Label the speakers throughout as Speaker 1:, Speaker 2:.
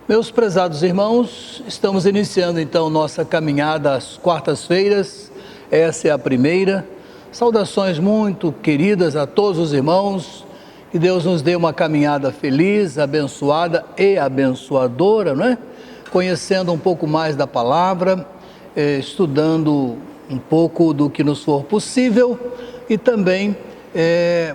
Speaker 1: Meus prezados irmãos, estamos iniciando então nossa caminhada às quartas-feiras, essa é a primeira. Saudações muito queridas a todos os irmãos, que Deus nos dê uma caminhada feliz, abençoada e abençoadora, não é? Conhecendo um pouco mais da palavra, estudando um pouco do que nos for possível e também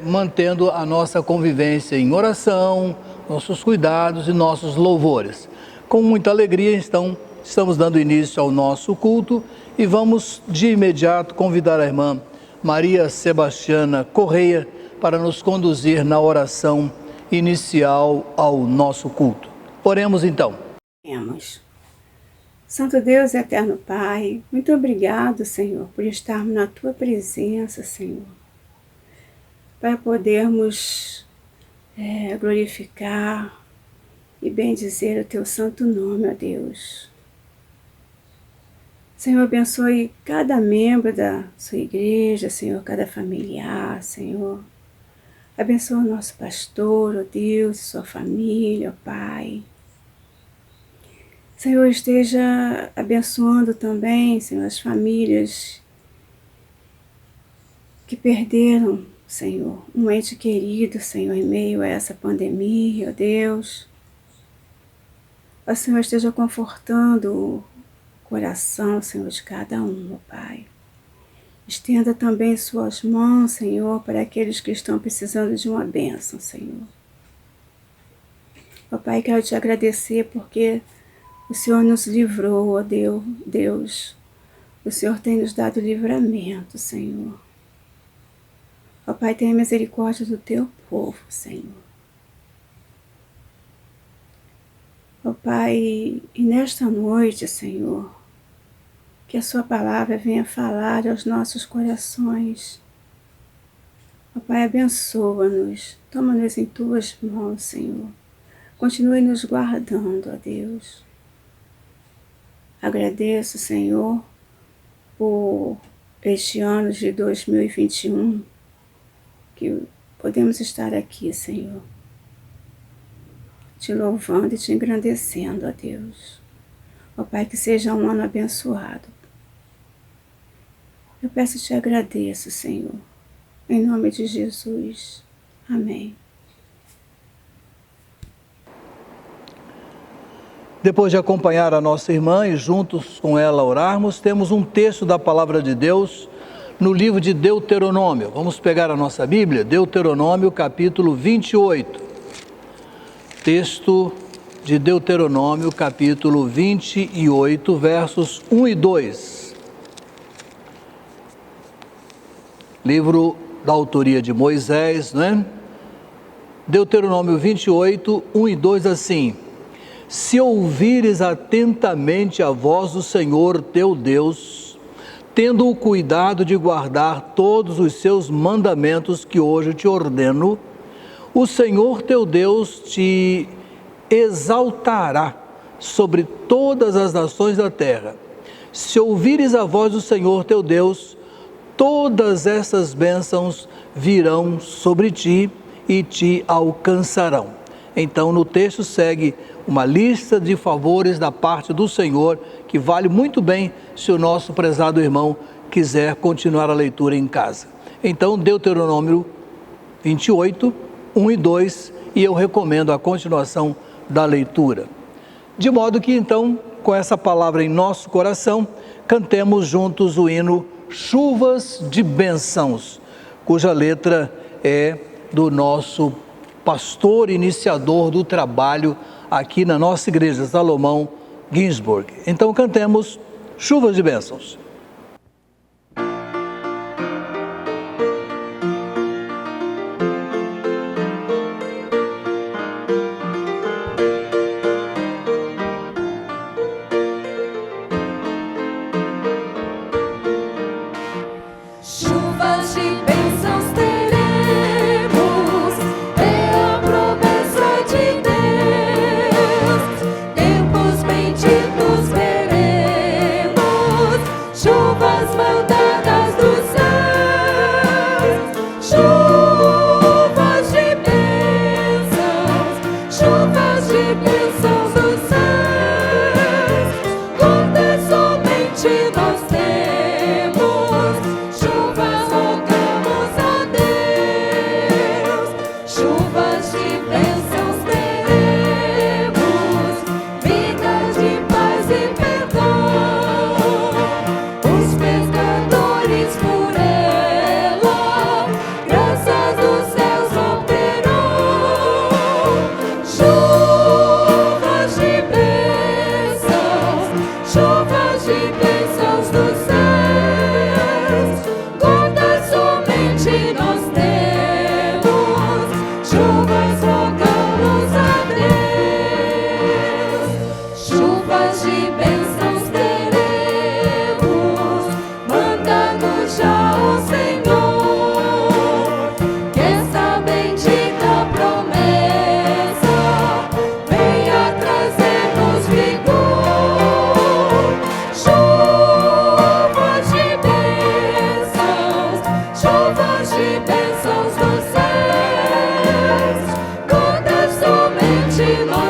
Speaker 1: mantendo a nossa convivência em oração, nossos cuidados e nossos louvores. Com muita alegria, então, estamos dando início ao nosso culto e vamos de imediato convidar a irmã Maria Sebastiana Correia para nos conduzir na oração inicial ao nosso culto. Oremos então.
Speaker 2: Oremos. Santo Deus e eterno Pai, muito obrigado, Senhor, por estarmos na Tua presença, Senhor, para podermos glorificar e bendizer o Teu santo nome, ó Deus. Senhor, abençoe cada membro da Sua igreja, Senhor, cada familiar, Senhor. Abençoe o nosso pastor, ó Deus, sua família, ó Pai. Senhor, esteja abençoando também, Senhor, as famílias que perderam, Senhor, um ente querido, Senhor, em meio a essa pandemia, ó Deus. Ó Senhor, esteja confortando o coração, Senhor, de cada um, ó Pai. Estenda também suas mãos, Senhor, para aqueles que estão precisando de uma bênção, Senhor. Ó Pai, quero te agradecer porque o Senhor nos livrou, ó Deus. O Senhor tem nos dado livramento, Senhor. Ó Pai, tenha misericórdia do teu povo, Senhor. Ó Pai, e nesta noite, Senhor, que a sua palavra venha falar aos nossos corações. Ó Pai, abençoa-nos, toma-nos em tuas mãos, Senhor. Continue nos guardando, ó Deus. Agradeço, Senhor, por este ano de 2021, que podemos estar aqui, Senhor, te louvando e te engrandecendo, ó Deus. Ó Pai, que seja um ano abençoado. Eu peço e te agradeço, Senhor, em nome de Jesus. Amém.
Speaker 1: Depois de acompanhar a nossa irmã e juntos com ela orarmos, temos um texto da palavra de Deus no livro de Deuteronômio. Vamos pegar a nossa Bíblia, Deuteronômio capítulo 28. Texto de Deuteronômio capítulo 28, versos 1 e 2. Livro da autoria de Moisés, né? Deuteronômio 28, 1 e 2 assim: Se ouvires atentamente a voz do Senhor teu Deus, tendo o cuidado de guardar todos os seus mandamentos que hoje te ordeno, o Senhor teu Deus te exaltará sobre todas as nações da terra. Se ouvires a voz do Senhor teu Deus, todas essas bênçãos virão sobre ti e te alcançarão. Então no texto segue uma lista de favores da parte do Senhor, que vale muito bem se o nosso prezado irmão quiser continuar a leitura em casa. Então, Deuteronômio 28, 1 e 2, e eu recomendo a continuação da leitura. De modo que, então, com essa palavra em nosso coração, cantemos juntos o hino Chuvas de Bênçãos, cuja letra é do nosso pastor iniciador do trabalho aqui na nossa igreja, Salomão Ginsburg. Então cantemos Chuvas de Bênçãos.
Speaker 3: Chuvas de bênçãos teremos, é a promessa de Deus. Tempos benditos veremos, chuvas mandadas dos céus. Chuvas de bênçãos dos céus.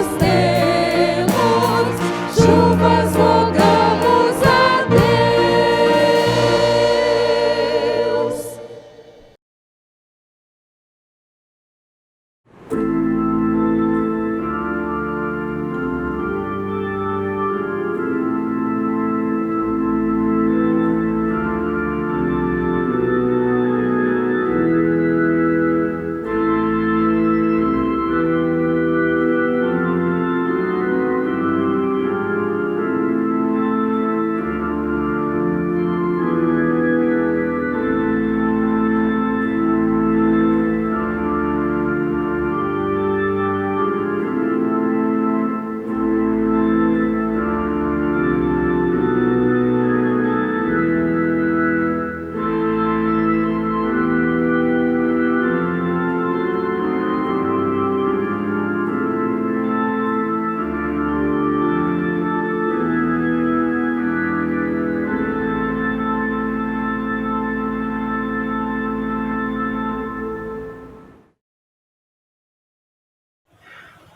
Speaker 3: nós temos, chuvas rogamos a Deus.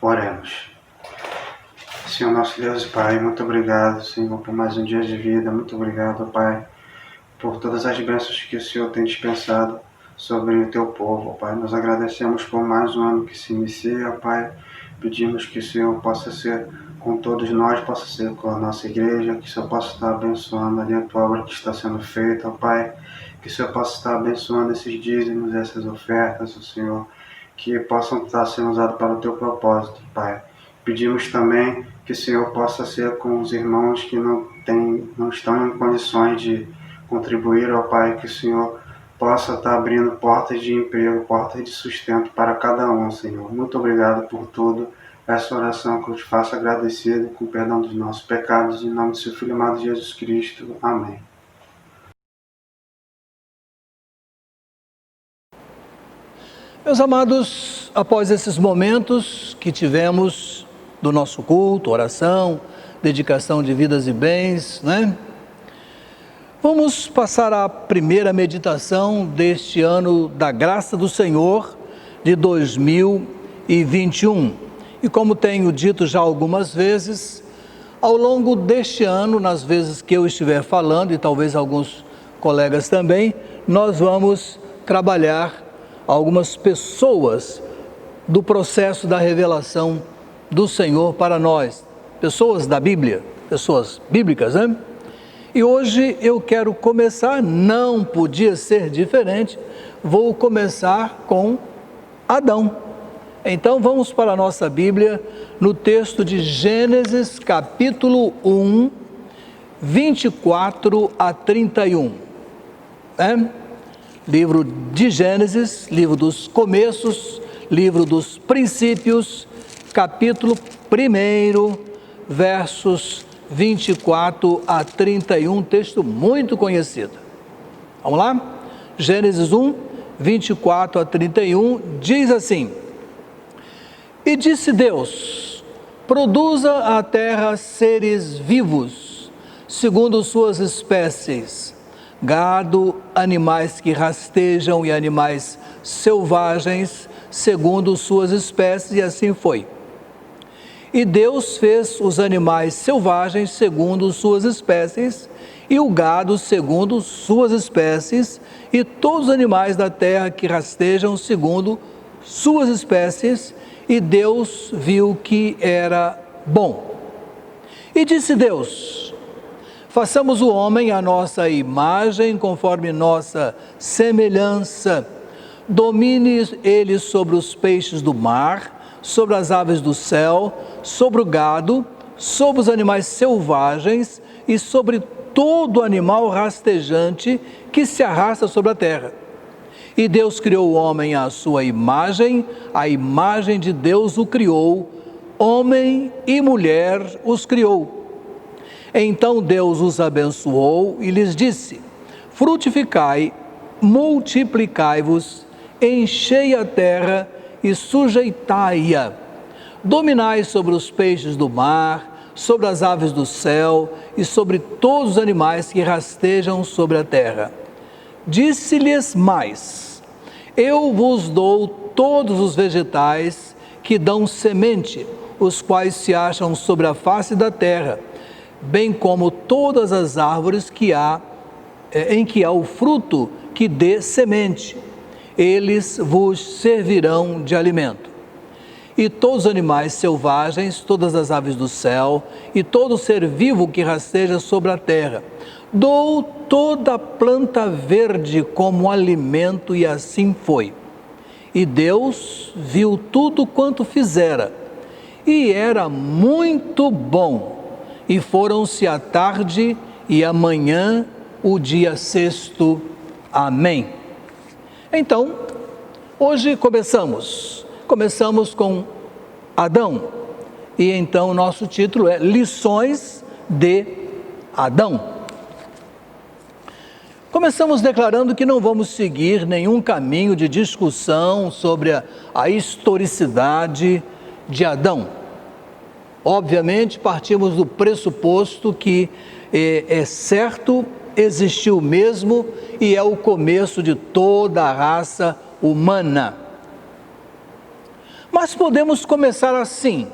Speaker 4: Oremos. Senhor nosso Deus e Pai, muito obrigado, Senhor, por mais um dia de vida. Muito obrigado, Pai, por todas as bênçãos que o Senhor tem dispensado sobre o Teu povo, Pai. Nós agradecemos por mais um ano que se inicia, Pai. Pedimos que o Senhor possa ser com todos nós, possa ser com a nossa igreja, que o Senhor possa estar abençoando ali a Tua obra que está sendo feita, Pai. Que o Senhor possa estar abençoando esses dízimos, essas ofertas, o Senhor, que possam estar sendo usados para o Teu propósito, Pai. Pedimos também que o Senhor possa ser com os irmãos que não estão em condições de contribuir, ó Pai, que o Senhor possa estar abrindo portas de emprego, portas de sustento para cada um, Senhor. Muito obrigado por tudo. Essa oração que eu te faço agradecido, com o perdão dos nossos pecados, em nome do Seu Filho amado Jesus Cristo. Amém.
Speaker 1: Meus amados, após esses momentos que tivemos do nosso culto, oração, dedicação de vidas e bens, né? Vamos passar à primeira meditação deste ano da graça do Senhor de 2021. E como tenho dito já algumas vezes, ao longo deste ano, nas vezes que eu estiver falando, e talvez alguns colegas também, nós vamos trabalhar algumas pessoas do processo da revelação do Senhor para nós, pessoas da Bíblia, pessoas bíblicas, né? E hoje eu quero começar, não podia ser diferente, vou começar com Adão. Então vamos para a nossa Bíblia, no texto de Gênesis capítulo 1, 24 a 31, né? Livro de Gênesis, livro dos começos, livro dos princípios, capítulo 1, versos 24 a 31, texto muito conhecido. Vamos lá? Gênesis 1, 24 a 31, diz assim: E disse Deus, produza a terra seres vivos, segundo suas espécies, gado, animais que rastejam e animais selvagens, segundo suas espécies, e assim foi. E Deus fez os animais selvagens segundo suas espécies, e o gado segundo suas espécies, e todos os animais da terra que rastejam segundo suas espécies, e Deus viu que era bom. E disse Deus: façamos o homem à nossa imagem, conforme nossa semelhança. Domine ele sobre os peixes do mar, sobre as aves do céu, sobre o gado, sobre os animais selvagens e sobre todo animal rastejante que se arrasta sobre a terra. E Deus criou o homem à sua imagem, a imagem de Deus o criou, homem e mulher os criou. Então Deus os abençoou e lhes disse: frutificai, multiplicai-vos, enchei a terra e sujeitai-a. Dominai sobre os peixes do mar, sobre as aves do céu e sobre todos os animais que rastejam sobre a terra. Disse-lhes mais: eu vos dou todos os vegetais que dão semente, os quais se acham sobre a face da terra, bem como todas as árvores em que há o fruto que dê semente. Eles vos servirão de alimento. E todos os animais selvagens, todas as aves do céu, e todo ser vivo que rasteja sobre a terra. Dou toda a planta verde como alimento, e assim foi. E Deus viu tudo quanto fizera, e era muito bom. E foram-se a tarde e a manhã, o dia sexto. Amém. Então, hoje começamos com Adão. E então nosso título é Lições de Adão. Começamos declarando que não vamos seguir nenhum caminho de discussão sobre a historicidade de Adão. Obviamente, partimos do pressuposto que é certo, existiu mesmo e é o começo de toda a raça humana. Mas podemos começar assim.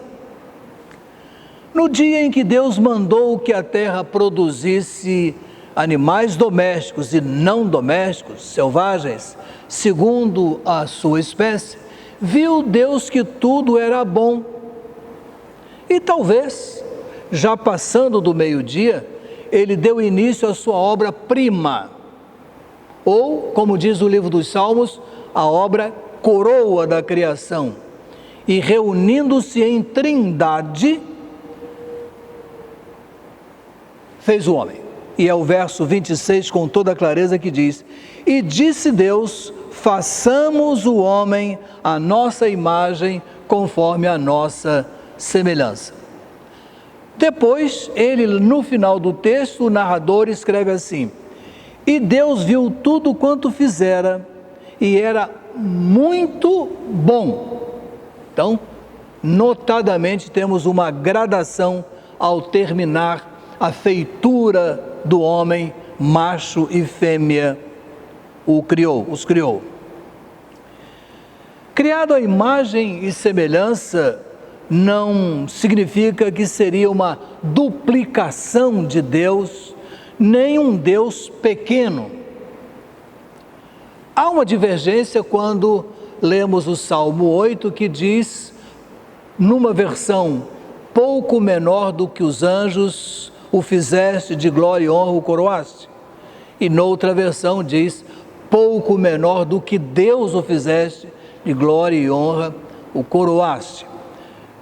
Speaker 1: No dia em que Deus mandou que a terra produzisse animais domésticos e não domésticos, selvagens, segundo a sua espécie, viu Deus que tudo era bom. E talvez, já passando do meio-dia, ele deu início à sua obra-prima, ou, como diz o livro dos Salmos, a obra coroa da criação. E reunindo-se em trindade, fez o homem. E é o verso 26 com toda a clareza que diz: E disse Deus, façamos o homem à nossa imagem, conforme a nossa semelhança. Depois, no final do texto, o narrador escreve assim: E Deus viu tudo quanto fizera, e era muito bom. Então, notadamente, temos uma gradação ao terminar a feitura do homem, macho e fêmea, os criou. Criado à imagem e semelhança não significa que seria uma duplicação de Deus, nem um Deus pequeno. Há uma divergência quando lemos o Salmo 8, que diz, numa versão pouco menor do que os anjos, o fizeste de glória e honra, o coroaste. E noutra versão diz, pouco menor do que Deus o fizeste, de glória e honra, o coroaste.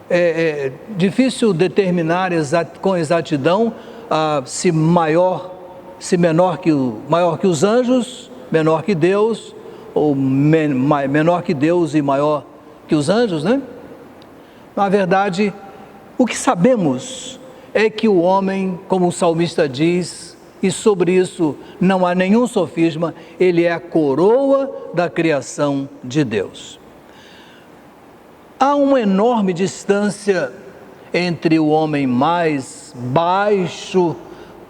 Speaker 1: É difícil determinar com exatidão se maior que os anjos, menor que Deus, ou menor que Deus e maior que os anjos, né? Na verdade, o que sabemos é que o homem, como o salmista diz, e sobre isso não há nenhum sofisma, ele é a coroa da criação de Deus. Há uma enorme distância entre o homem mais baixo,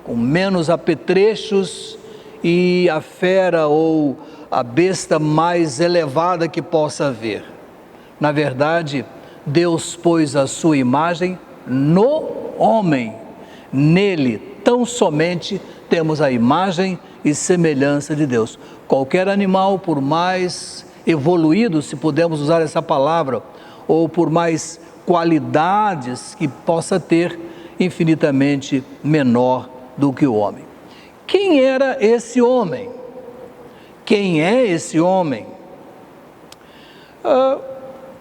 Speaker 1: com menos apetrechos, e a fera ou a besta mais elevada que possa haver. Na verdade, Deus pôs a sua imagem no homem. Nele, tão somente, temos a imagem e semelhança de Deus. Qualquer animal, por mais evoluído, se pudermos usar essa palavra, ou por mais qualidades que possa ter, infinitamente menor do que o homem. Quem era esse homem? Quem é esse homem?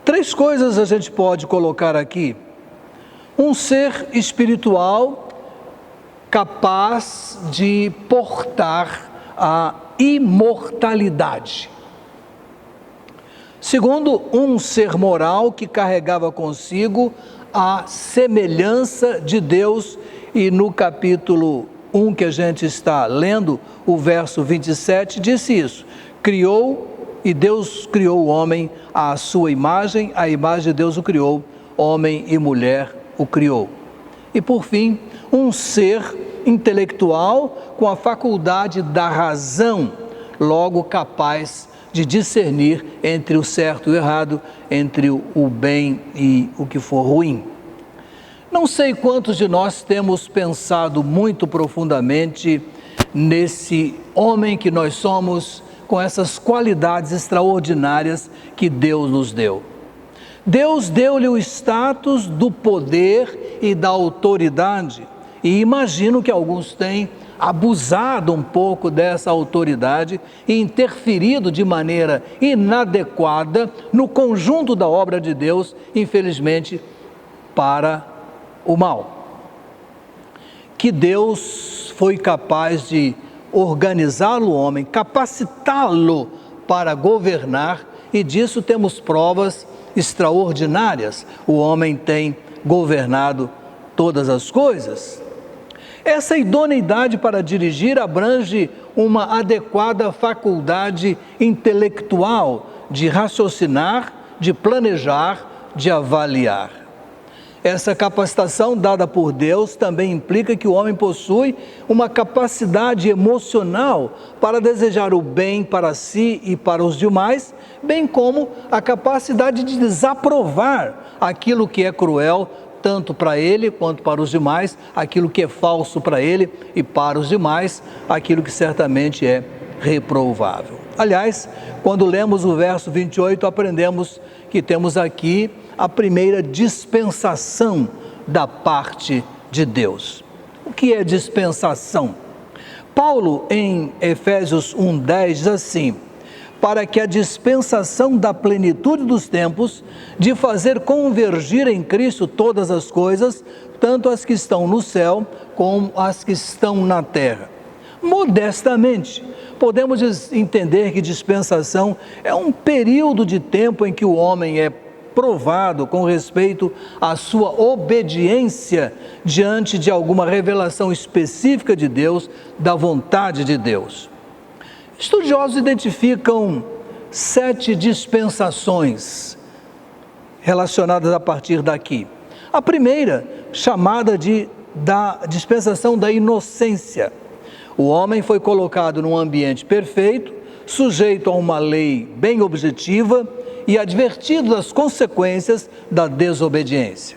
Speaker 1: Três coisas a gente pode colocar aqui. Um ser espiritual capaz de portar a imortalidade. Segundo, um ser moral que carregava consigo a semelhança de Deus, e no capítulo 1 que a gente está lendo, o verso 27, disse isso: e Deus criou o homem à sua imagem, a imagem de Deus o criou, homem e mulher o criou. E por fim, um ser intelectual com a faculdade da razão, logo capaz de discernir entre o certo e o errado, entre o bem e o que for ruim. Não sei quantos de nós temos pensado muito profundamente nesse homem que nós somos, com essas qualidades extraordinárias que Deus nos deu. Deus deu-lhe o status do poder e da autoridade, e imagino que alguns têm abusado um pouco dessa autoridade e interferido de maneira inadequada no conjunto da obra de Deus, infelizmente, para o mal. Que Deus foi capaz de organizar o homem, capacitá-lo para governar, e disso temos provas extraordinárias. O homem tem governado todas as coisas. Essa idoneidade para dirigir abrange uma adequada faculdade intelectual de raciocinar, de planejar, de avaliar. Essa capacitação dada por Deus também implica que o homem possui uma capacidade emocional para desejar o bem para si e para os demais, bem como a capacidade de desaprovar aquilo que é cruel, tanto para ele quanto para os demais, aquilo que é falso para ele e para os demais, aquilo que certamente é reprovável. Aliás, quando lemos o verso 28, aprendemos que temos aqui a primeira dispensação da parte de Deus. O que é dispensação? Paulo, em Efésios 1:10, diz assim: para que a dispensação da plenitude dos tempos, de fazer convergir em Cristo todas as coisas, tanto as que estão no céu como as que estão na terra. Modestamente, podemos entender que dispensação é um período de tempo em que o homem é provado com respeito à sua obediência diante de alguma revelação específica de Deus, da vontade de Deus. Estudiosos identificam 7 dispensações relacionadas a partir daqui. A primeira, chamada da dispensação da inocência. O homem foi colocado num ambiente perfeito, sujeito a uma lei bem objetiva e advertido das consequências da desobediência.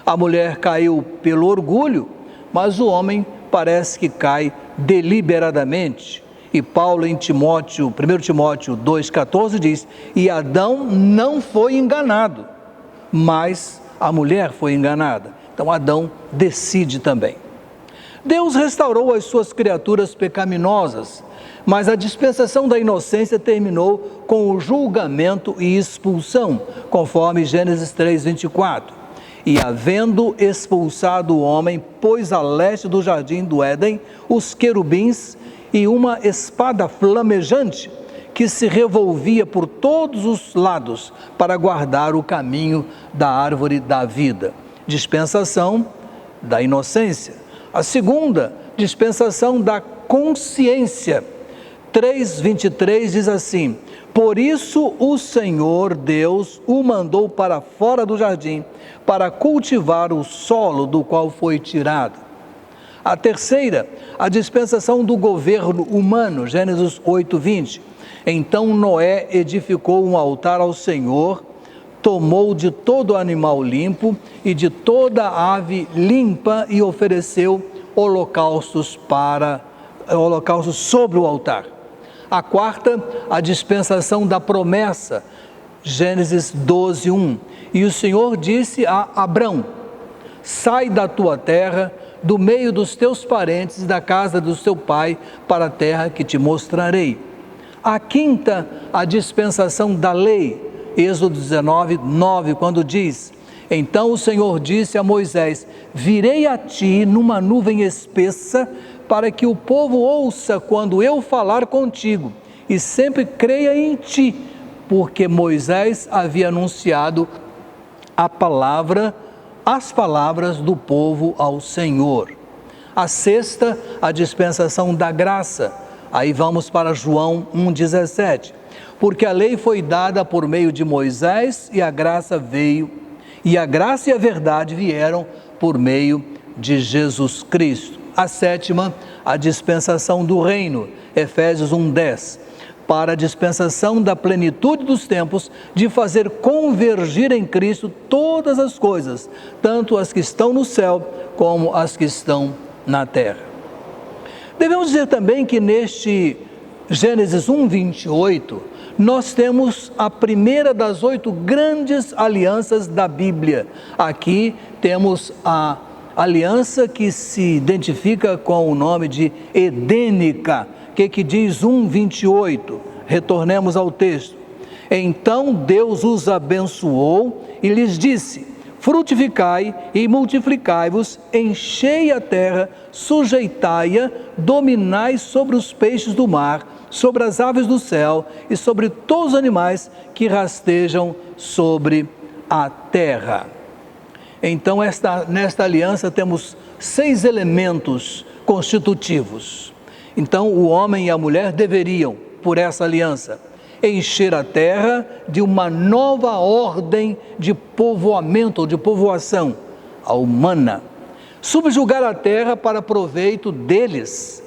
Speaker 1: A mulher caiu pelo orgulho, mas o homem parece que cai deliberadamente. E Paulo em 1 Timóteo 2,14 diz: e Adão não foi enganado, mas a mulher foi enganada. Então Adão decide também. Deus restaurou as suas criaturas pecaminosas, mas a dispensação da inocência terminou com o julgamento e expulsão, conforme Gênesis 3:24. E havendo expulsado o homem, pôs a leste do jardim do Éden os querubins e uma espada flamejante que se revolvia por todos os lados para guardar o caminho da árvore da vida. Dispensação da inocência. A segunda, dispensação da consciência. 3:23 diz assim: por isso o Senhor Deus o mandou para fora do jardim, para cultivar o solo do qual foi tirado. A terceira, a dispensação do governo humano, Gênesis 8:20. Então Noé edificou um altar ao Senhor, tomou de todo animal limpo e de toda ave limpa e ofereceu holocaustos sobre o altar. A quarta, a dispensação da promessa, Gênesis 12:1. E o Senhor disse a Abrão: sai da tua terra, do meio dos teus parentes e da casa do teu pai, para a terra que te mostrarei. A quinta, a dispensação da lei, Êxodo 19:9, quando diz: então o Senhor disse a Moisés: virei a ti numa nuvem espessa, para que o povo ouça quando eu falar contigo, e sempre creia em ti, porque Moisés havia anunciado as palavras do povo ao Senhor. A sexta, a dispensação da graça. Aí vamos para João 1,17. Porque a lei foi dada por meio de Moisés e a graça veio, e a graça e a verdade vieram por meio de Jesus Cristo. A sétima, a dispensação do reino, Efésios 1:10. para a dispensação da plenitude dos tempos, de fazer convergir em Cristo todas as coisas, tanto as que estão no céu como as que estão na terra. Devemos dizer também que neste Gênesis 1, 28, nós temos a primeira das 8 grandes alianças da Bíblia. Aqui temos a aliança que se identifica com o nome de edênica. O que diz 1, 28? Retornemos ao texto. Então Deus os abençoou e lhes disse: frutificai e multiplicai-vos, enchei a terra, sujeitai-a, dominai sobre os peixes do mar, sobre as aves do céu e sobre todos os animais que rastejam sobre a terra. Então, nesta aliança temos 6 elementos constitutivos. Então, o homem e a mulher deveriam, por essa aliança, encher a terra de uma nova ordem de povoamento ou de povoação, a humana, subjugar a terra para proveito deles,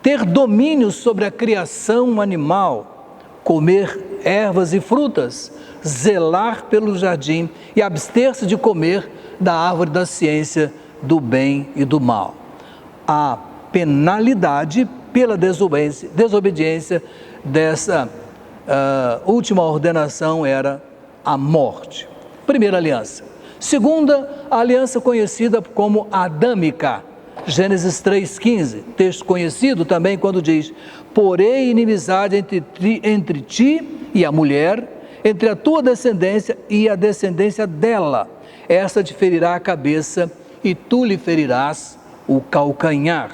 Speaker 1: ter domínio sobre a criação animal, comer ervas e frutas, zelar pelo jardim e abster-se de comer da árvore da ciência do bem e do mal. A penalidade pela desobediência dessa última ordenação era a morte. Primeira aliança. Segunda, a aliança conhecida como adâmica. Gênesis 3,15, texto conhecido também quando diz: porém inimizade entre ti e a mulher, entre a tua descendência e a descendência dela. Essa te ferirá a cabeça e tu lhe ferirás o calcanhar.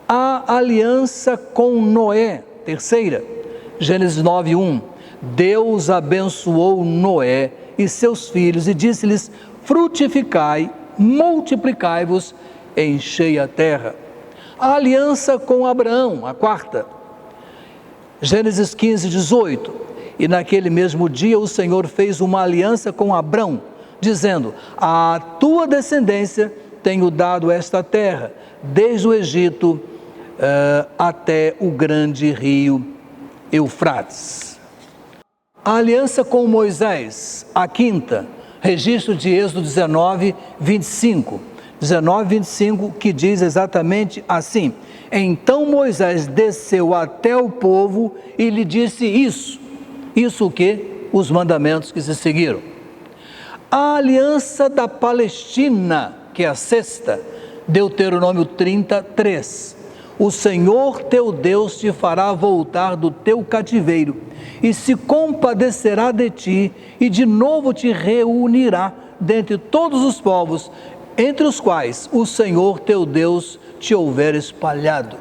Speaker 1: A aliança com Noé, terceira, Gênesis 9:1. Deus abençoou Noé e seus filhos e disse-lhes: frutificai, multiplicai-vos, enchei a terra. A aliança com Abraão, a quarta, Gênesis 15:18. E naquele mesmo dia o Senhor fez uma aliança com Abrão, dizendo: à tua descendência tenho dado esta terra, desde o Egito até o grande rio Eufrates. A aliança com Moisés, a quinta, registro de Êxodo 19:25. 19:25, que diz exatamente assim: então Moisés desceu até o povo e lhe disse isso o que? Os mandamentos que se seguiram. A aliança da Palestina, que é a sexta, Deuteronômio 33. O Senhor teu Deus te fará voltar do teu cativeiro e se compadecerá de ti e de novo te reunirá dentre todos os povos, entre os quais o Senhor teu Deus te houver espalhado.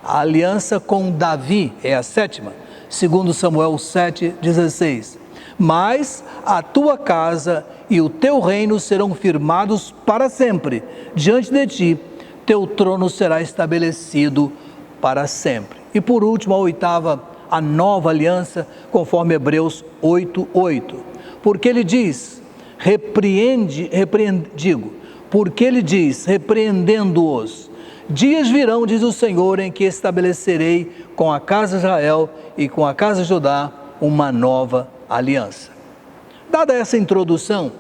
Speaker 1: A aliança com Davi é a sétima, segundo Samuel 7:16. Mas a tua casa e o teu reino serão firmados para sempre diante de ti, teu trono será estabelecido para sempre. E por último, a oitava, a nova aliança, conforme Hebreus 8:8. Porque ele diz, repreendendo-os: dias virão, diz o Senhor, em que estabelecerei com a casa de Israel e com a casa de Judá uma nova aliança. Dada essa introdução,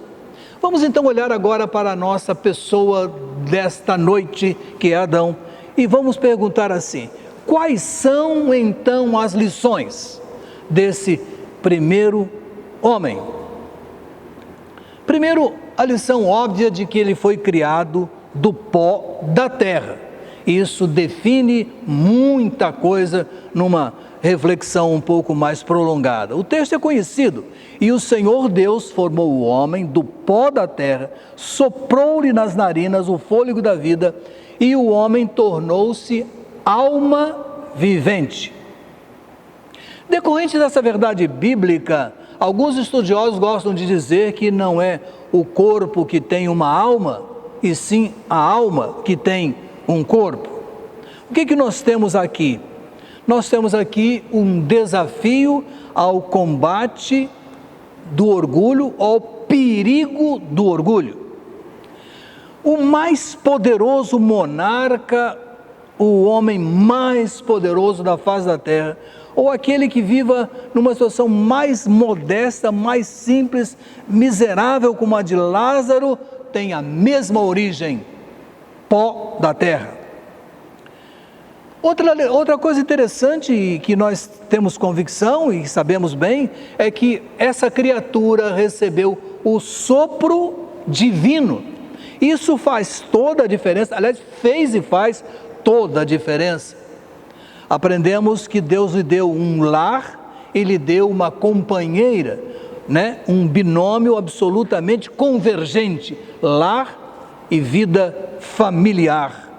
Speaker 1: vamos então olhar agora para a nossa pessoa desta noite, que é Adão, e vamos perguntar assim: quais são então as lições desse primeiro homem? Primeiro, a lição óbvia de que ele foi criado do pó da terra. Isso define muita coisa numa reflexão um pouco mais prolongada. O texto é conhecido: e o Senhor Deus formou o homem do pó da terra, soprou-lhe nas narinas o fôlego da vida, e o homem tornou-se alma vivente. Decorrente dessa verdade bíblica, alguns estudiosos gostam de dizer que não é o corpo que tem uma alma, e sim a alma que tem um corpo. O que nós temos aqui? Nós temos aqui um desafio ao combate do orgulho, ao perigo do orgulho. O mais poderoso monarca, o homem mais poderoso da face da terra, ou aquele que viva numa situação mais modesta, mais simples, miserável como a de Lázaro, tem a mesma origem, pó da terra. Outra coisa interessante que nós temos convicção e sabemos bem é que essa criatura recebeu o sopro divino. Isso faz toda a diferença, aliás, fez e faz toda a diferença. Aprendemos que Deus lhe deu um lar e lhe deu uma companheira, um binômio absolutamente convergente, lar e vida familiar.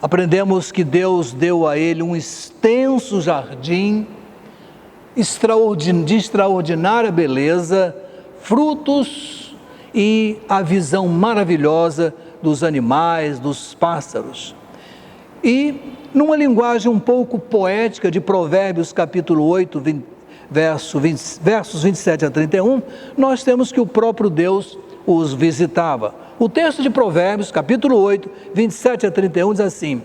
Speaker 1: Aprendemos que Deus deu a ele um extenso jardim, de extraordinária beleza, frutos e a visão maravilhosa dos animais, dos pássaros. E numa linguagem um pouco poética de Provérbios capítulo 8, versos 27 a 31, nós temos que o próprio Deus os visitava. O texto de Provérbios, capítulo 8, 27 a 31, diz assim: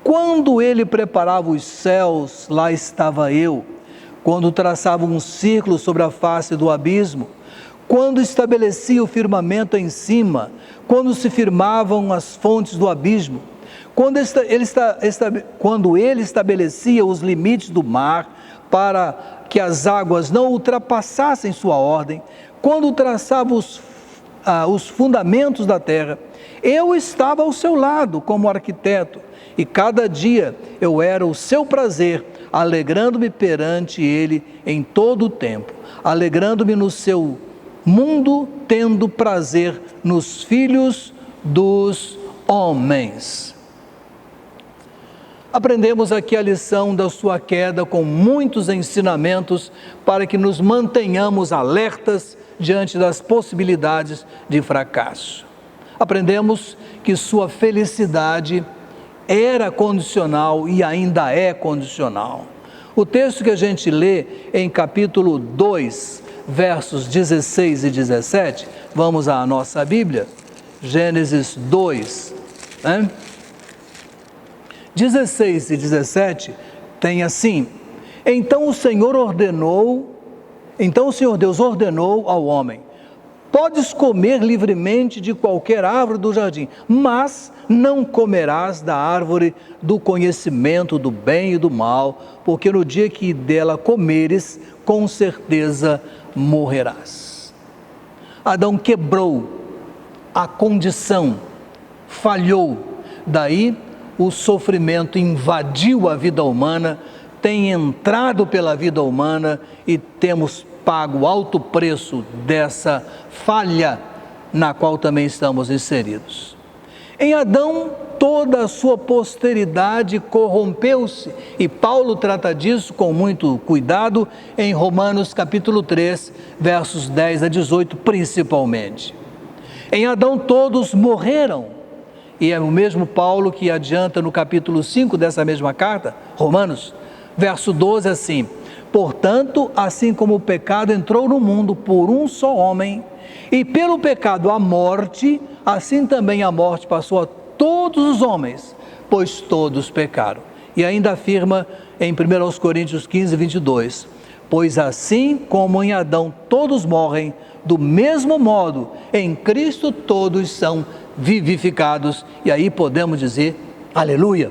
Speaker 1: quando ele preparava os céus, lá estava eu. Quando traçava um círculo sobre a face do abismo, quando estabelecia o firmamento em cima, quando se firmavam as fontes do abismo, quando ele estabelecia os limites do mar para que as águas não ultrapassassem sua ordem, quando traçava os fundamentos da terra, eu estava ao seu lado como arquiteto, e cada dia eu era o seu prazer, alegrando-me perante ele em todo o tempo, alegrando-me no seu mundo, tendo prazer nos filhos dos homens. Aprendemos aqui a lição da sua queda com muitos ensinamentos para que nos mantenhamos alertas diante das possibilidades de fracasso. Aprendemos que sua felicidade era condicional e ainda é condicional. O texto que a gente lê em capítulo 2, versos 16 e 17, vamos à nossa Bíblia, Gênesis 2, 16 e 17, tem assim: Então o Senhor Deus ordenou ao homem: podes comer livremente de qualquer árvore do jardim, mas não comerás da árvore do conhecimento do bem e do mal, porque no dia que dela comeres, com certeza morrerás. Adão quebrou a condição, falhou, daí o sofrimento invadiu a vida humana, tem entrado pela vida humana e temos pago alto preço dessa falha na qual também estamos inseridos. Em Adão, toda a sua posteridade corrompeu-se, e Paulo trata disso com muito cuidado em Romanos capítulo 3, versos 10 a 18 principalmente. Em Adão todos morreram, e é o mesmo Paulo que adianta no capítulo 5 dessa mesma carta, Romanos, verso 12 assim: portanto, assim como o pecado entrou no mundo por um só homem, e pelo pecado a morte, assim também a morte passou a todos os homens, pois todos pecaram. E ainda afirma em 1 Coríntios 15, 22, pois assim como em Adão todos morrem, do mesmo modo em Cristo todos são vivificados. E aí podemos dizer, aleluia.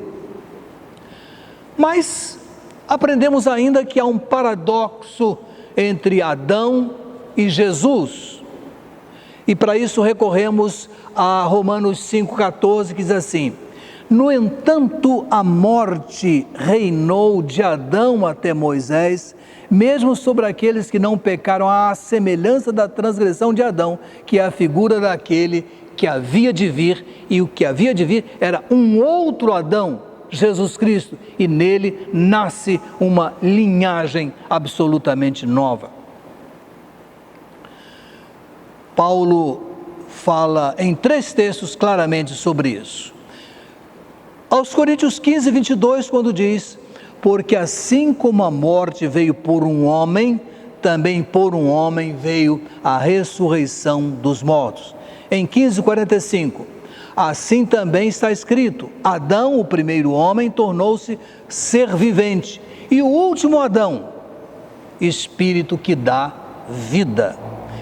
Speaker 1: Mas aprendemos ainda que há um paradoxo entre Adão e Jesus. E para isso recorremos a Romanos 5,14, que diz assim: no entanto, a morte reinou de Adão até Moisés, mesmo sobre aqueles que não pecaram, à semelhança da transgressão de Adão, que é a figura daquele que havia de vir, e o que havia de vir era um outro Adão, Jesus Cristo, e nele nasce uma linhagem absolutamente nova. Paulo fala em 3 textos claramente sobre isso. Aos Coríntios 15, 22, quando diz: porque assim como a morte veio por um homem, também por um homem veio a ressurreição dos mortos. Em 15:45, Assim também está escrito: Adão, o primeiro homem, tornou-se ser vivente, e o último Adão, espírito que dá vida.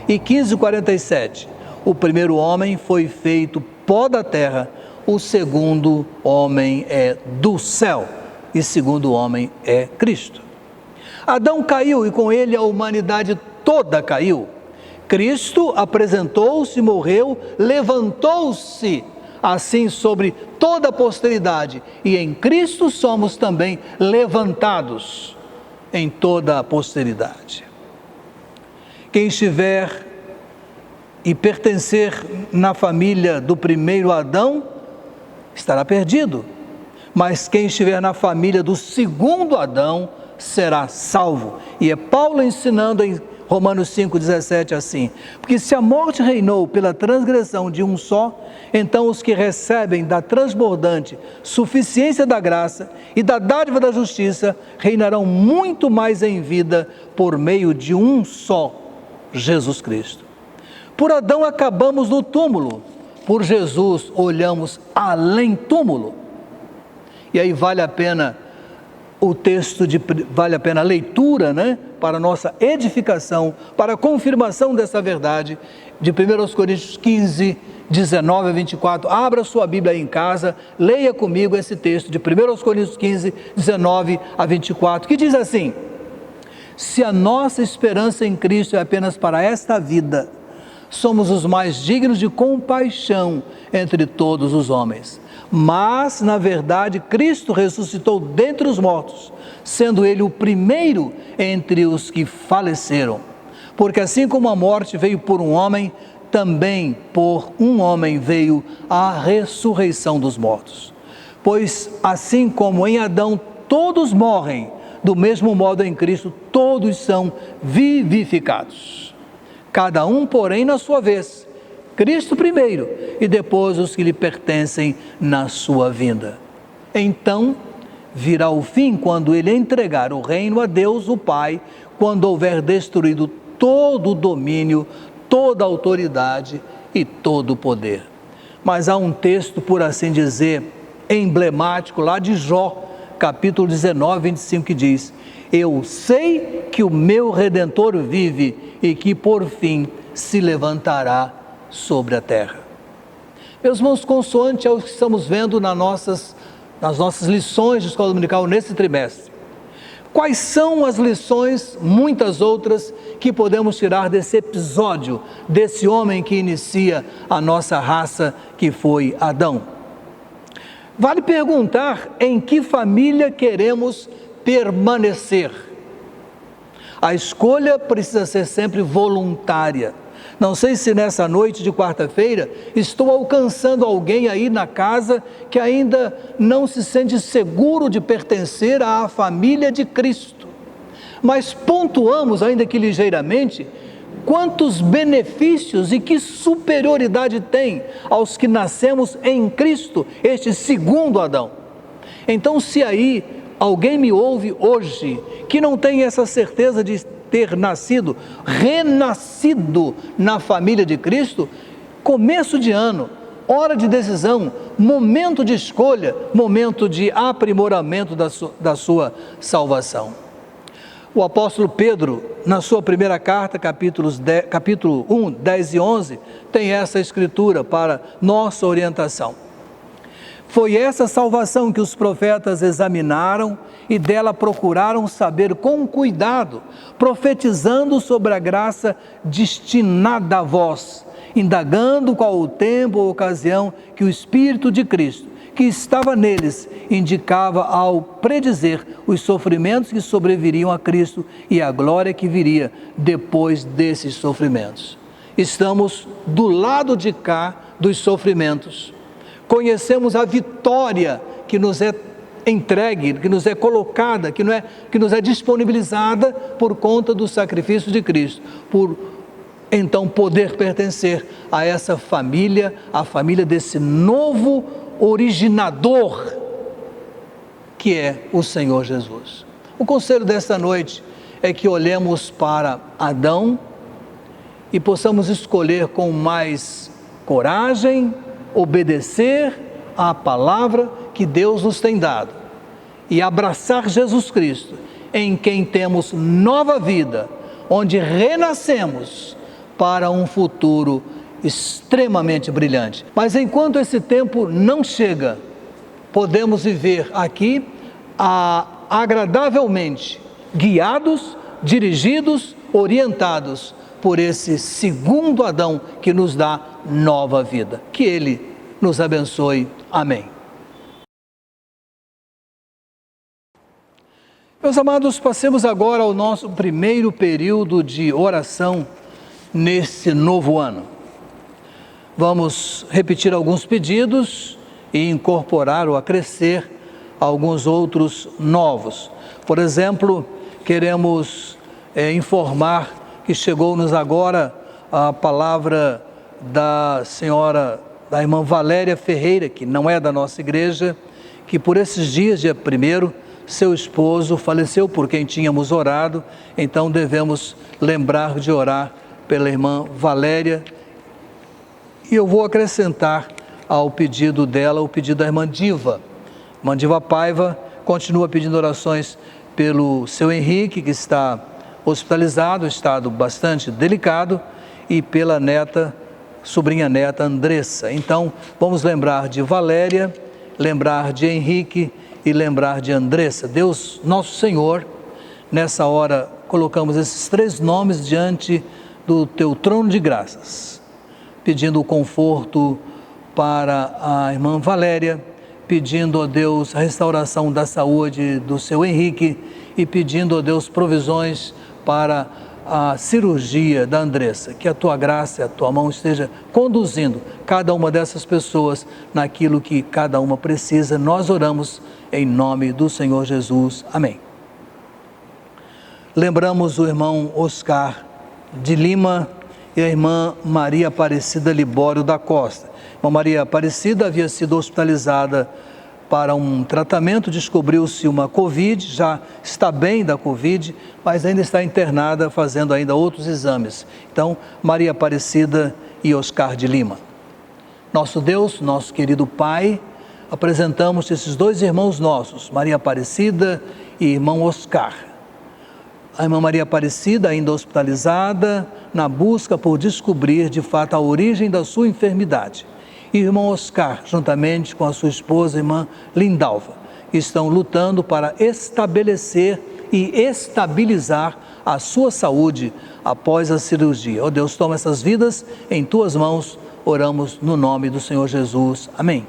Speaker 1: E 15:47, o primeiro homem foi feito pó da terra, o segundo homem é do céu, e segundo homem é Cristo. Adão caiu e com ele a humanidade toda caiu. Cristo apresentou-se, morreu, levantou-se, assim sobre toda a posteridade, e em Cristo somos também levantados em toda a posteridade. Quem estiver e pertencer na família do primeiro Adão, estará perdido, mas quem estiver na família do segundo Adão, será salvo. E é Paulo ensinando em Romanos 5,17 assim: porque se a morte reinou pela transgressão de um só, então os que recebem da transbordante suficiência da graça e da dádiva da justiça reinarão muito mais em vida por meio de um só, Jesus Cristo. Por Adão acabamos no túmulo, por Jesus olhamos além túmulo. E aí vale a pena o texto, vale a pena a leitura, para nossa edificação, para a confirmação dessa verdade, de 1 Coríntios 15, 19 a 24. Abra sua Bíblia aí em casa, leia comigo esse texto de 1 Coríntios 15, 19 a 24, que diz assim: se a nossa esperança em Cristo é apenas para esta vida, somos os mais dignos de compaixão entre todos os homens. Mas, na verdade, Cristo ressuscitou dentre os mortos, sendo Ele o primeiro entre os que faleceram. Porque assim como a morte veio por um homem, também por um homem veio a ressurreição dos mortos. Pois assim como em Adão todos morrem, do mesmo modo em Cristo todos são vivificados. Cada um, porém, na sua vez. Cristo primeiro e depois os que lhe pertencem na sua vinda. Então virá o fim, quando ele entregar o reino a Deus o Pai, quando houver destruído todo o domínio, toda a autoridade e todo o poder. Mas há um texto, por assim dizer, emblemático lá de Jó, capítulo 19, 25, que diz: eu sei que o meu Redentor vive e que por fim se levantará sobre a terra. Meus irmãos, consoante ao que estamos vendo nas nossas lições de escola dominical nesse trimestre, quais são as lições, muitas outras, que podemos tirar desse episódio, desse homem que inicia a nossa raça, que foi Adão? Vale perguntar em que família queremos permanecer. A escolha precisa ser sempre voluntária. Não sei se nessa noite de quarta-feira estou alcançando alguém aí na casa que ainda não se sente seguro de pertencer à família de Cristo. Mas pontuamos, ainda que ligeiramente, quantos benefícios e que superioridade tem aos que nascemos em Cristo, este segundo Adão. Então, se aí alguém me ouve hoje que não tem essa certeza de ter nascido, renascido na família de Cristo, começo de ano, hora de decisão, momento de escolha, momento de aprimoramento da sua salvação. O apóstolo Pedro, na sua primeira carta, capítulo 1, 10 e 11, tem essa escritura para nossa orientação. Foi essa salvação que os profetas examinaram e dela procuraram saber com cuidado, profetizando sobre a graça destinada a vós, indagando qual o tempo ou ocasião que o Espírito de Cristo, que estava neles, indicava ao predizer os sofrimentos que sobreviriam a Cristo e a glória que viria depois desses sofrimentos. Estamos do lado de cá dos sofrimentos. Conhecemos a vitória que nos é entregue, que nos é colocada, que nos é disponibilizada por conta do sacrifício de Cristo, por então poder pertencer a essa família, a família desse novo originador, que é o Senhor Jesus. O conselho desta noite é que olhemos para Adão e possamos escolher com mais coragem, obedecer à palavra que Deus nos tem dado e abraçar Jesus Cristo, em quem temos nova vida, onde renascemos para um futuro extremamente brilhante. Mas enquanto esse tempo não chega, podemos viver aqui agradavelmente, guiados, dirigidos, orientados por esse segundo Adão que nos dá nova vida. Que Ele nos abençoe. Amém. Meus amados, passemos agora ao nosso primeiro período de oração nesse novo ano. Vamos repetir alguns pedidos e incorporar ou acrescer alguns outros novos. Por exemplo, queremos informar que chegou-nos agora a palavra da irmã Valéria Ferreira, que não é da nossa igreja, que por esses dias, dia 1º, seu esposo faleceu por quem tínhamos orado, então devemos lembrar de orar pela irmã Valéria. E eu vou acrescentar ao pedido dela o pedido da irmã Diva. Irmã Diva Paiva continua pedindo orações pelo seu Henrique, que está hospitalizado, estado bastante delicado, e pela sobrinha neta Andressa. Então, vamos lembrar de Valéria, lembrar de Henrique e lembrar de Andressa. Deus, nosso Senhor, nessa hora colocamos esses 3 nomes diante do teu trono de graças, pedindo o conforto para a irmã Valéria, pedindo a Deus a restauração da saúde do seu Henrique e pedindo a Deus provisões para a cirurgia da Andressa. Que a tua graça, a tua mão esteja conduzindo cada uma dessas pessoas naquilo que cada uma precisa. Nós oramos em nome do Senhor Jesus. Amém. Lembramos o irmão Oscar de Lima e a irmã Maria Aparecida Libório da Costa. A irmã Maria Aparecida havia sido hospitalizada para um tratamento, descobriu-se uma Covid, já está bem da Covid, mas ainda está internada fazendo ainda outros exames. Então, Maria Aparecida e Oscar de Lima. Nosso Deus, nosso querido Pai, apresentamos esses 2 irmãos nossos, Maria Aparecida e irmão Oscar. A irmã Maria Aparecida, ainda hospitalizada, na busca por descobrir de fato a origem da sua enfermidade. E o irmão Oscar, juntamente com a sua esposa, a irmã Lindalva, estão lutando para estabelecer e estabilizar a sua saúde após a cirurgia. Ó Deus, toma essas vidas em tuas mãos, oramos no nome do Senhor Jesus. Amém.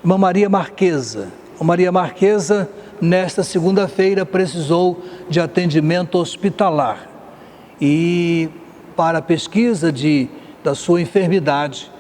Speaker 1: Irmã Maria Marquesa. Maria Marquesa, nesta segunda-feira, precisou de atendimento hospitalar e para a pesquisa da sua enfermidade,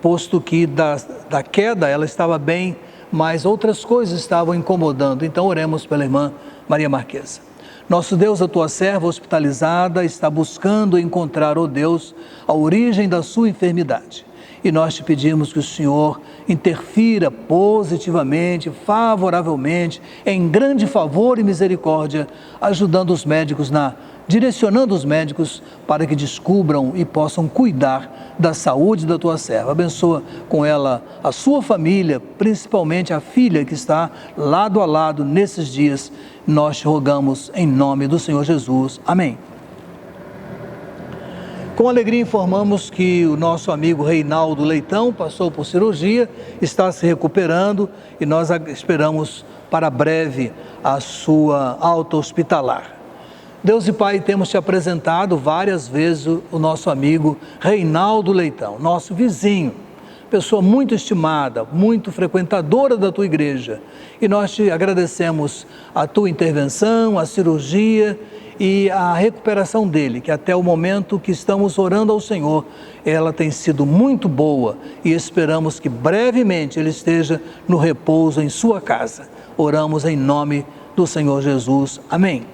Speaker 1: posto que da queda ela estava bem, mas outras coisas estavam incomodando. Então oremos pela irmã Maria Marquesa. Nosso Deus, a tua serva hospitalizada está buscando encontrar, ó Deus, a origem da sua enfermidade. E nós te pedimos que o Senhor interfira positivamente, favoravelmente, em grande favor e misericórdia, ajudando os médicos direcionando os médicos para que descubram e possam cuidar da saúde da tua serva. Abençoa com ela a sua família, principalmente a filha que está lado a lado nesses dias. Nós te rogamos em nome do Senhor Jesus. Amém. Com alegria informamos que o nosso amigo Reinaldo Leitão passou por cirurgia, está se recuperando e nós esperamos para breve a sua alta hospitalar. Deus e Pai, temos te apresentado várias vezes o nosso amigo Reinaldo Leitão, nosso vizinho, pessoa muito estimada, muito frequentadora da tua igreja. E nós te agradecemos a tua intervenção, a cirurgia e a recuperação dele, que até o momento que estamos orando ao Senhor, ela tem sido muito boa e esperamos que brevemente ele esteja no repouso em sua casa. Oramos em nome do Senhor Jesus. Amém.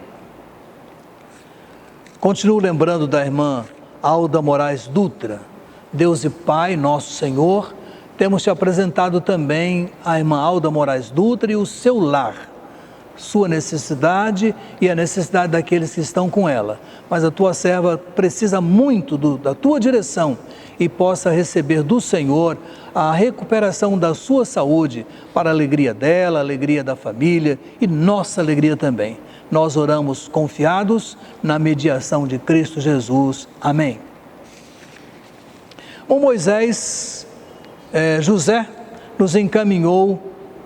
Speaker 1: Continuo lembrando da irmã Alda Moraes Dutra. Deus e Pai, nosso Senhor, temos te apresentado também a irmã Alda Moraes Dutra e o seu lar. sua necessidade e a necessidade daqueles que estão com ela. Mas a tua serva precisa muito da tua direção e possa receber do Senhor a recuperação da sua saúde para a alegria dela, a alegria da família e nossa alegria também. Nós oramos confiados na mediação de Cristo Jesus. Amém. O José nos encaminhou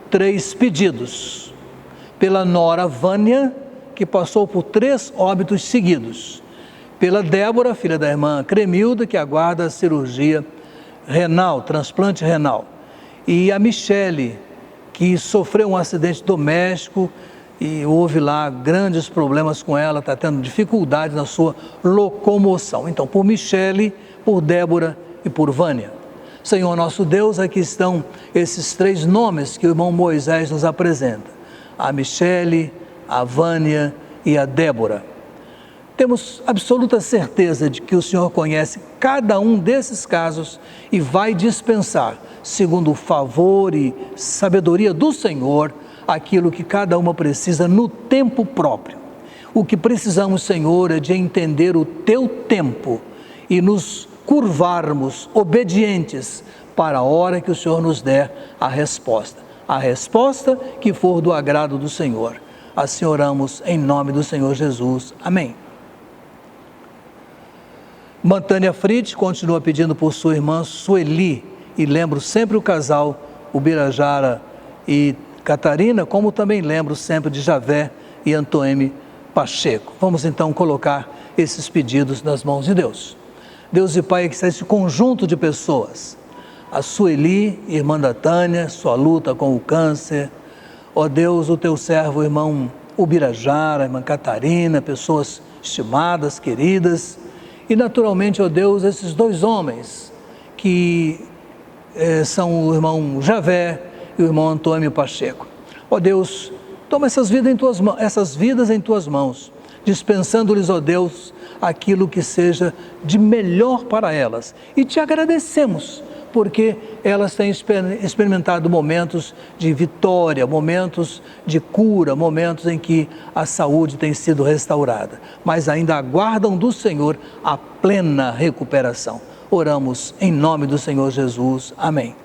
Speaker 1: 3 pedidos. Pela nora Vânia, que passou por 3 óbitos seguidos. Pela Débora, filha da irmã Cremilda, que aguarda a cirurgia renal, transplante renal. E a Michele, que sofreu um acidente doméstico e houve lá grandes problemas com ela, está tendo dificuldade na sua locomoção. Então, por Michele, por Débora e por Vânia. Senhor nosso Deus, aqui estão esses 3 nomes que o irmão Moisés nos apresenta. A Michele, a Vânia e a Débora. Temos absoluta certeza de que o Senhor conhece cada um desses casos e vai dispensar, segundo o favor e sabedoria do Senhor, aquilo que cada uma precisa no tempo próprio. O que precisamos, Senhor, é de entender o teu tempo e nos curvarmos obedientes para a hora que o Senhor nos der a resposta que for do agrado do Senhor. Assim oramos em nome do Senhor Jesus. Amém. Mantânia Fritz continua pedindo por sua irmã Sueli, e lembro sempre o casal Ubirajara e Catarina, como também lembro sempre de Javé e Antoine Pacheco. Vamos então colocar esses pedidos nas mãos de Deus. Deus e Pai, que está esse conjunto de pessoas, a Sueli, irmã da Tânia, sua luta com o câncer. Ó Deus, o teu servo, o irmão Ubirajara, a irmã Catarina, pessoas estimadas, queridas. E naturalmente, ó Deus, esses 2 homens, que são o irmão Javé e o irmão Antônio Pacheco. Ó Deus, toma essas vidas em tuas mãos, dispensando-lhes, ó Deus, aquilo que seja de melhor para elas. E te agradecemos, porque elas têm experimentado momentos de vitória, momentos de cura, momentos em que a saúde tem sido restaurada, mas ainda aguardam do Senhor a plena recuperação. Oramos em nome do Senhor Jesus. Amém.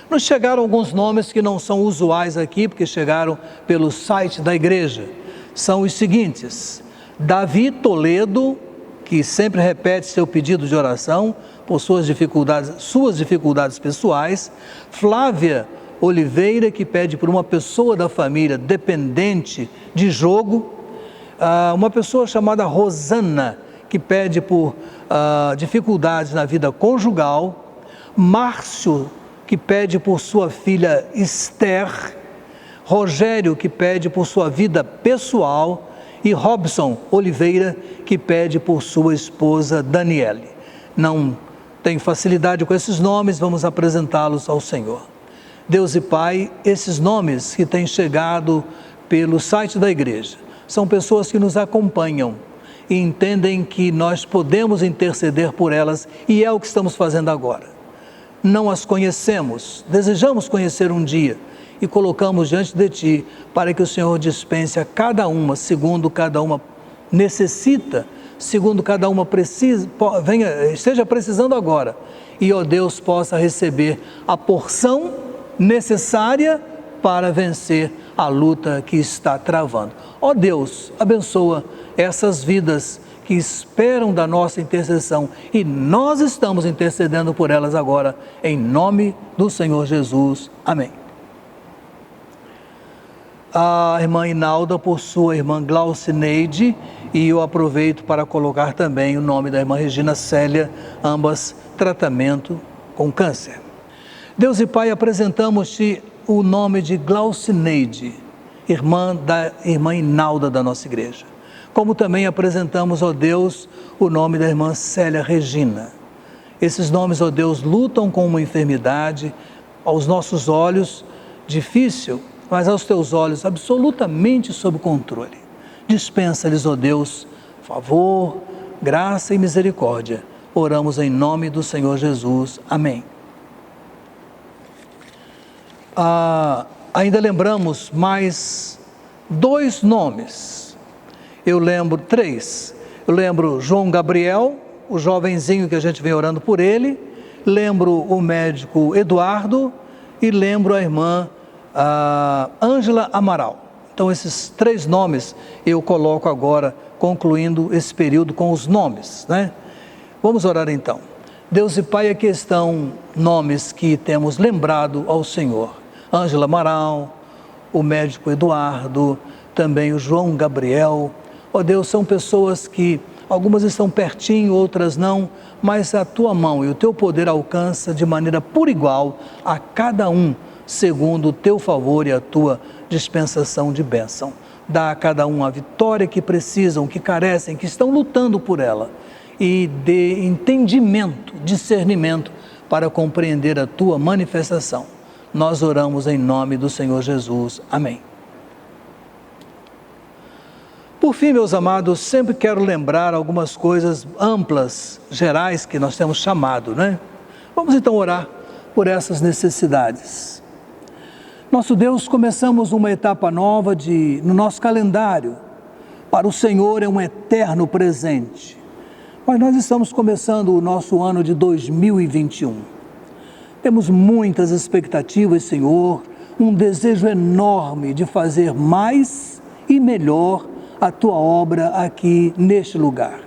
Speaker 1: Nos chegaram alguns nomes que não são usuais aqui, porque chegaram pelo site da igreja. São os seguintes: Davi Toledo, que sempre repete seu pedido de oração por suas dificuldades pessoais. Flávia Oliveira, que pede por uma pessoa da família dependente de jogo. Uma pessoa chamada Rosana, que pede por dificuldades na vida conjugal. Márcio, que pede por sua filha Esther. Rogério, que pede por sua vida pessoal. E Robson Oliveira, que pede por sua esposa Daniele. Não tenho facilidade com esses nomes, vamos apresentá-los ao Senhor. Deus e Pai, esses nomes que têm chegado pelo site da igreja, são pessoas que nos acompanham e entendem que nós podemos interceder por elas, e é o que estamos fazendo agora. Não as conhecemos, desejamos conhecer um dia, e colocamos diante de Ti, para que o Senhor dispense a cada uma, segundo cada uma necessita, segundo cada uma esteja precisando agora, e, ó Deus, possa receber a porção necessária para vencer a luta que está travando. Ó Deus, abençoa essas vidas que esperam da nossa intercessão, e nós estamos intercedendo por elas agora, em nome do Senhor Jesus. Amém. A irmã Inalda por sua irmã Glaucineide, e eu aproveito para colocar também o nome da irmã Regina Célia, ambas tratamento com câncer. Deus e Pai, apresentamos-te o nome de Glaucineide, irmã da irmã Inalda da nossa igreja. Como também apresentamos, ó Deus, o nome da irmã Célia Regina. Esses nomes, ó Deus, lutam com uma enfermidade, aos nossos olhos difícil, mas aos teus olhos absolutamente sob controle. Dispensa-lhes, ó Deus, favor, graça e misericórdia. Oramos em nome do Senhor Jesus. Amém. A Ainda lembramos mais 2 nomes. Eu lembro 3. Eu lembro João Gabriel, o jovenzinho que a gente vem orando por ele. Lembro o médico Eduardo e lembro a irmã Ângela Amaral. Então esses 3 nomes eu coloco agora, concluindo esse período com os nomes, né? Vamos orar então. Deus e Pai, aqui estão nomes que temos lembrado ao Senhor. Ângela Amaral, o médico Eduardo, também o João Gabriel. Ó Deus, são pessoas que algumas estão pertinho, outras não, mas a tua mão e o teu poder alcança de maneira por igual a cada um, segundo o teu favor e a tua dispensação de bênção. Dá a cada um a vitória que precisam, que carecem, que estão lutando por ela, e dê entendimento, discernimento para compreender a tua manifestação. Nós oramos em nome do Senhor Jesus. Amém. Por fim, meus amados, sempre quero lembrar algumas coisas amplas, gerais, que nós temos chamado, né? Vamos então orar por essas necessidades. Nosso Deus, começamos uma etapa nova no nosso calendário. Para o Senhor é um eterno presente. Mas nós estamos começando o nosso ano de 2021. Temos muitas expectativas, Senhor, um desejo enorme de fazer mais e melhor a Tua obra aqui neste lugar.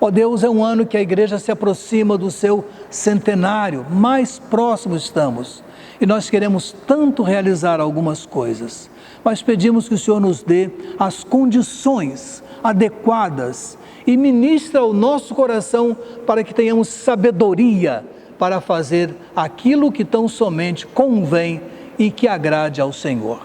Speaker 1: Ó Deus, é um ano que a igreja se aproxima do seu centenário, mais próximo estamos. E nós queremos tanto realizar algumas coisas, mas pedimos que o Senhor nos dê as condições adequadas e ministra ao nosso coração para que tenhamos sabedoria para fazer aquilo que tão somente convém e que agrade ao Senhor.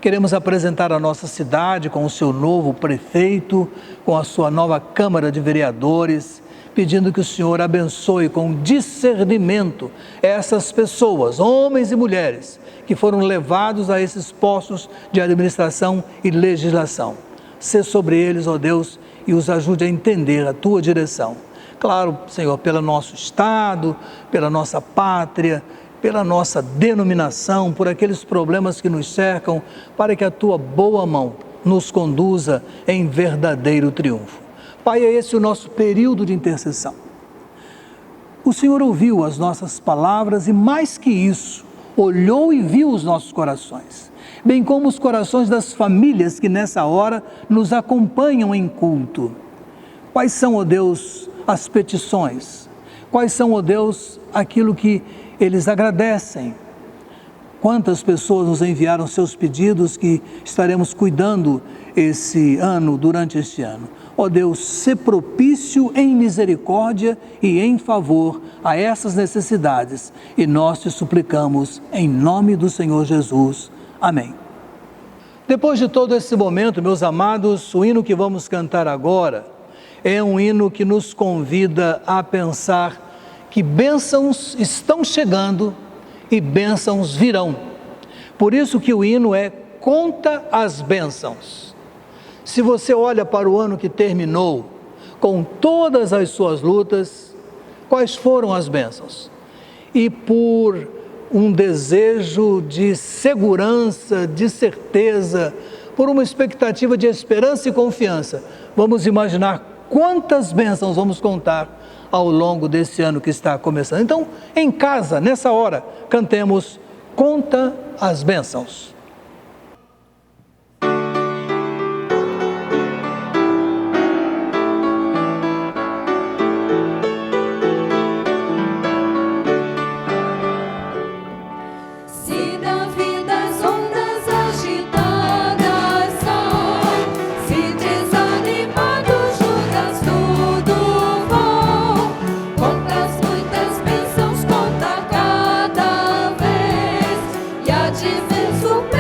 Speaker 1: Queremos apresentar a nossa cidade com o seu novo prefeito, com a sua nova Câmara de Vereadores, pedindo que o Senhor abençoe com discernimento essas pessoas, homens e mulheres, que foram levados a esses postos de administração e legislação. Sê sobre eles, ó Deus, e os ajude a entender a Tua direção. Claro, Senhor, pelo nosso Estado, pela nossa pátria, pela nossa denominação, por aqueles problemas que nos cercam, para que a Tua boa mão nos conduza em verdadeiro triunfo. Pai, é esse o nosso período de intercessão. O Senhor ouviu as nossas palavras e, mais que isso, olhou e viu os nossos corações, bem como os corações das famílias que nessa hora nos acompanham em culto. Quais são, ó Deus, as petições? Quais são, ó Deus, aquilo que eles agradecem? Quantas pessoas nos enviaram seus pedidos que estaremos cuidando esse ano, durante este ano? Ó Deus, sê propício em misericórdia e em favor a essas necessidades, e nós te suplicamos em nome do Senhor Jesus. Amém. Depois de todo esse momento, meus amados, o hino que vamos cantar agora é um hino que nos convida a pensar que bênçãos estão chegando e bênçãos virão. Por isso que o hino é Conta as Bênçãos. Se você olha para o ano que terminou, com todas as suas lutas, quais foram as bênçãos? E por um desejo de segurança, de certeza, por uma expectativa de esperança e confiança, vamos imaginar quantas bênçãos vamos contar ao longo desse ano que está começando. Então, em casa, nessa hora, cantemos Conta as Bênçãos.
Speaker 3: Super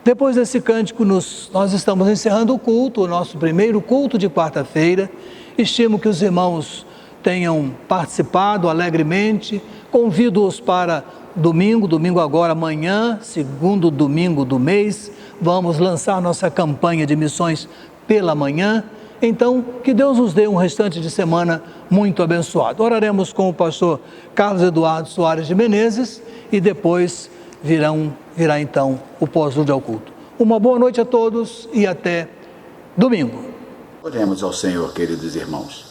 Speaker 1: Depois desse cântico, nós estamos encerrando o culto, o nosso primeiro culto de quarta-feira. Estimo que os irmãos tenham participado alegremente. Convido-os para domingo agora, amanhã, segundo domingo do mês, vamos lançar nossa campanha de missões pela manhã. Então, que Deus nos dê um restante de semana muito abençoado. Oraremos com o pastor Carlos Eduardo Soares de Menezes e depois virá então o pós-lúdio ao culto. Uma boa noite a todos e até domingo.
Speaker 5: Oremos ao Senhor, queridos irmãos.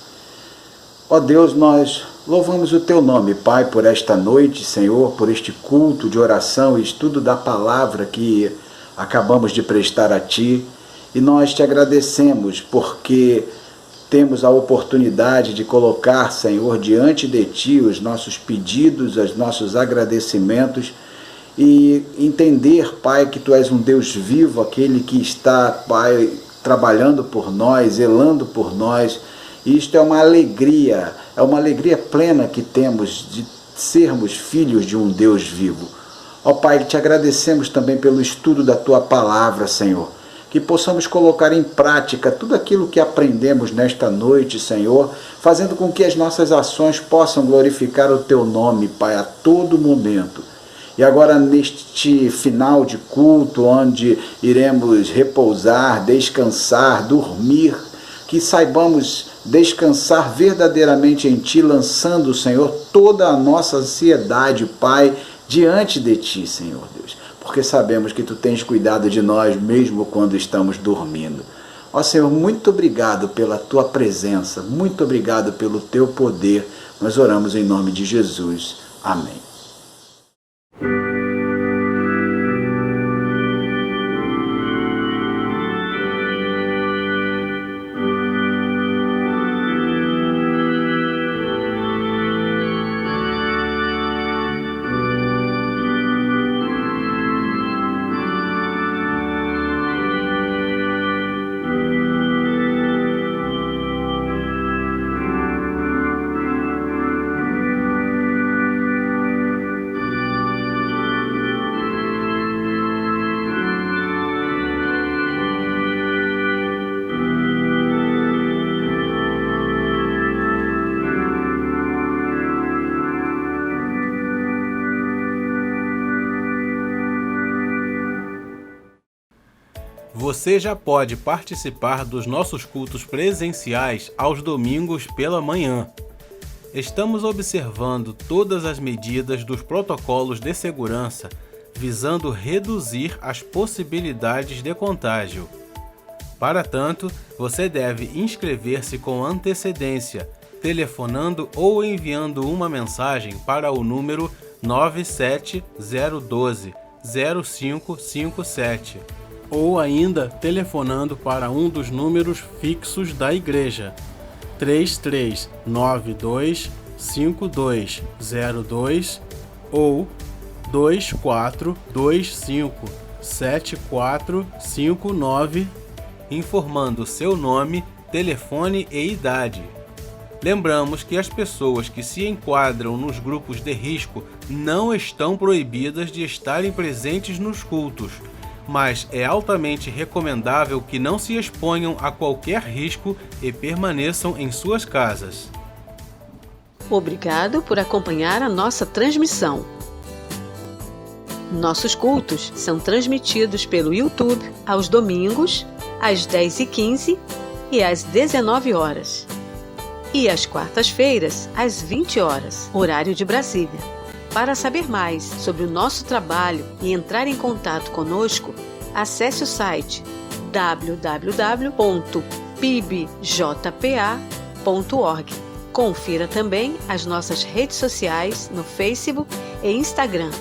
Speaker 5: Ó Deus, nós louvamos o Teu nome, Pai, por esta noite, Senhor, por este culto de oração e estudo da palavra que acabamos de prestar a Ti. E nós Te agradecemos porque temos a oportunidade de colocar, Senhor, diante de Ti os nossos pedidos, os nossos agradecimentos e entender, Pai, que Tu és um Deus vivo, aquele que está, Pai, trabalhando por nós, zelando por nós. E isto é uma alegria plena que temos de sermos filhos de um Deus vivo. Ó Pai, Te agradecemos também pelo estudo da Tua palavra, Senhor. Que possamos colocar em prática tudo aquilo que aprendemos nesta noite, Senhor, fazendo com que as nossas ações possam glorificar o Teu nome, Pai, a todo momento. E agora, neste final de culto, onde iremos repousar, descansar, dormir, que saibamos descansar verdadeiramente em Ti, lançando, Senhor, toda a nossa ansiedade, Pai, diante de Ti, Senhor Deus. Porque sabemos que Tu tens cuidado de nós mesmo quando estamos dormindo. Ó Senhor, muito obrigado pela Tua presença, muito obrigado pelo Teu poder. Nós oramos em nome de Jesus. Amém.
Speaker 6: Você já pode participar dos nossos cultos presenciais aos domingos pela manhã. Estamos observando todas as medidas dos protocolos de segurança, visando reduzir as possibilidades de contágio. Para tanto, você deve inscrever-se com antecedência, telefonando ou enviando uma mensagem para o número 97012-0557. Ou ainda telefonando para um dos números fixos da igreja, 3392-5202 ou 2425-7459, informando seu nome, telefone e idade. Lembramos que as pessoas que se enquadram nos grupos de risco não estão proibidas de estarem presentes nos cultos, mas é altamente recomendável que não se exponham a qualquer risco e permaneçam em suas casas.
Speaker 7: Obrigado por acompanhar a nossa transmissão. Nossos cultos são transmitidos pelo YouTube aos domingos, às 10h15 e às 19 horas. E às quartas-feiras, às 20 horas, horário de Brasília. Para saber mais sobre o nosso trabalho e entrar em contato conosco, acesse o site www.pibjpa.org. Confira também as nossas redes sociais no Facebook e Instagram.